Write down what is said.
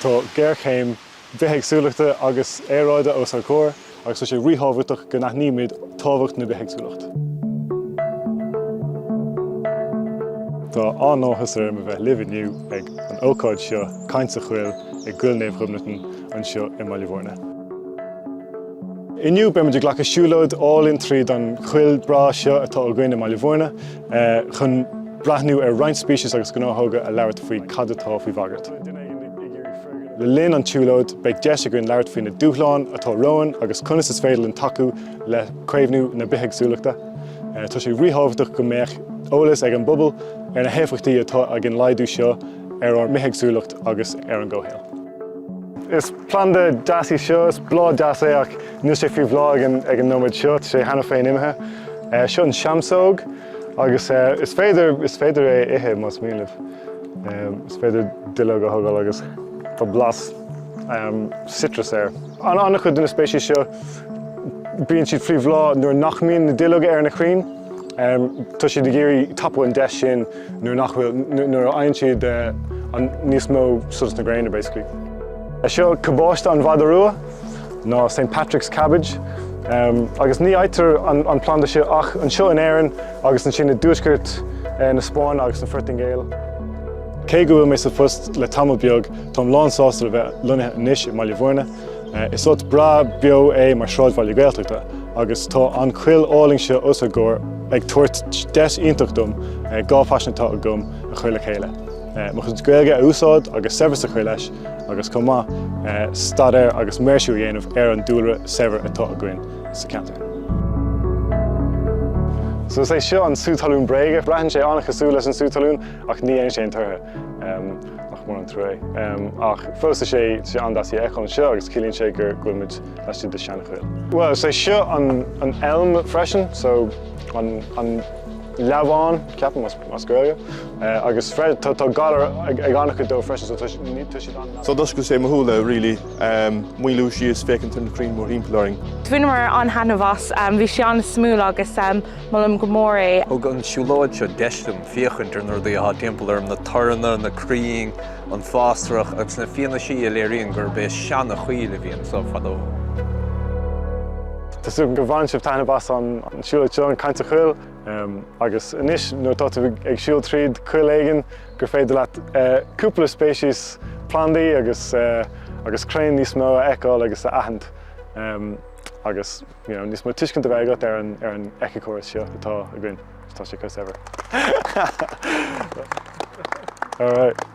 Tá géarchéim bheith agsúlachta agus éráide os ar cóir, agus tá sé ríthbhairteach go nach níimiid tábhacht na bheith agsúlacht. Tá an-áthas ar bheith libhniu ag an ócáid seo Caint Choill ag gCoill Ghobnait an seo i Bhaile Mhúirne. Inniu be muidir ghlacha siúlóid all-in tríd an Choill bhreá seo atá ó gcoinne Bhaile Mhúirne chun brathnú ar roinnt spéisiús agus gnáthóga a labhairt faoi cadatá faoi bhagart. Le linn an siúlóid beidh deise gurn labhairt faoi na dúchasach atá roin agus conas is féidir an taú le craobhnú na bith agsúlachta. Tá sé ríthbhairteach go mbeadh eolas ag an bubal ar na héifachtaí atá ag an laidú seo ar an mith agsúlacht agus ar an gCoill. Is plan de deasí seo, is blá deas é ach níl sé faoi bhlá ag an nóid seo, tá sé hena féin imithe. Seo an seamsóg agus is féidir é ithe más mílimh. Is féidir duilleog go thugáil agus tá blas citrus air. An annach chud duna spéisiú seo, bíonn siad faoi bhlá nuair nach mbíonn na duilleog ar na chrainn. Tá siad géirí tapú an deis sin nuair aonn siad an níos mó suas na gréine, basically. Seo cabáiste an bhródúil, ná St. Patrick's cabbage. Agus ní áitir an planta seo ach an seo in éireann agus an sin na dúisceart na Spáin agus na Phortaingéil. Cé go bhfuil mé sa fust le tamil beag tám lánsásta a bheith lunathe anois i Bhaile Mhúirne. Is ort bhreá beo é mar sráidbhaile Gaeltachta agus tá an Choill áling seo os ar gcóir ag tuairt 10 iontach dom gá faisnatá a gom a chuir le chéile. Mo chun Gaeilge a úsáid agus sebhas a chuir leis agus comá stadair agus méisiú dhéanamh ar an dúlra sebhar atá a gcuin sa Caint. So is é seo an sútalún bréige, breithin sé annach cosú leis an sútalún ach ní aon sé an tuirthe ach mór an tré. Ach fósta sé andasaí eáil seo agus cílíonn sé gur gcuimiid leis de seanna Choill. Well, is é seo an elm freisin, so an leabháin ceapan mas Gaeilge agus tá galar ag annach dó freisin, so tá siad an. So dus go sé mahúla really muintir síos fécinn na crainn mór ímpláring. Bhuiine mar an hena bhas, bhí sé an smúil agus mollim go mór é. Thug an siúlóid seo deistim fiochantar nuair dí a timpealarm na tarna, na craíing, an fástrach agus na fianna sí a léiríonn gur bé seanna chuile bhíonn so fadó. Tású go bhain sibh taithne bas an siúlóid seo an Caint Choill agus inis nuair tá ag siúl tríd Choill éigean gur féidir leat cúpla spéisiús plandaí agus crainn níos mó eicáil agus a ahand agus níos mó tuiscint a bheith agat ar an eicicóras seo atá a gcuin. Tá sé cos ever. All right.